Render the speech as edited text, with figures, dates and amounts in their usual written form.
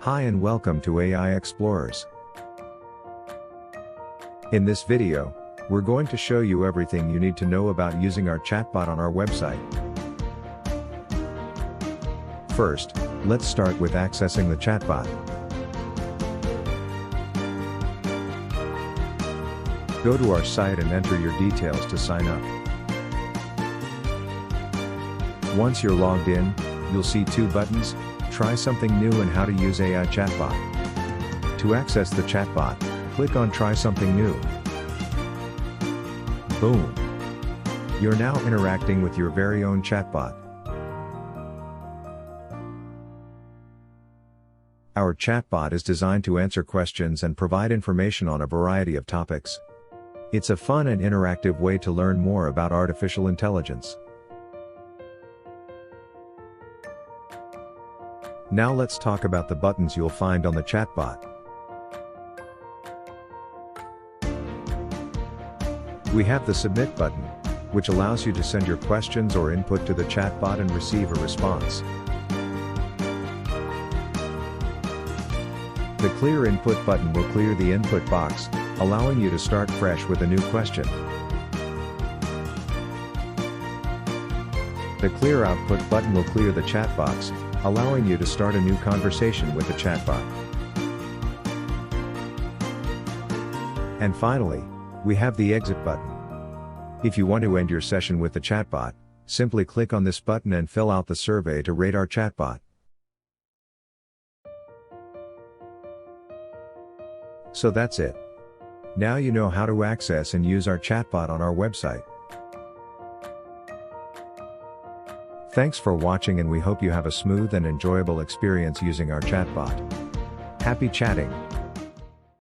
Hi and welcome to AI Explorers. In this video, we're going to show you everything you need to know about using our chatbot on our website. First, let's start with accessing the chatbot. Go to our site and enter your details to sign up. Once you're logged in, you'll see two buttons: Try Something New and How to Use AI Chatbot. To access the chatbot, click on Try Something New. Boom! You're now interacting with your very own chatbot. Our chatbot is designed to answer questions and provide information on a variety of topics. It's a fun and interactive way to learn more about artificial intelligence. Now let's talk about the buttons you'll find on the chatbot. We have the Submit button, which allows you to send your questions or input to the chatbot and receive a response. The Clear Input button will clear the input box, allowing you to start fresh with a new question. The Clear Output button will clear the chat box, allowing you to start a new conversation with the chatbot. And finally, we have the Exit button. If you want to end your session with the chatbot, simply click on this button and fill out the survey to rate our chatbot. So that's it. Now you know how to access and use our chatbot on our website. Thanks for watching, and we hope you have a smooth and enjoyable experience using our chatbot. Happy chatting!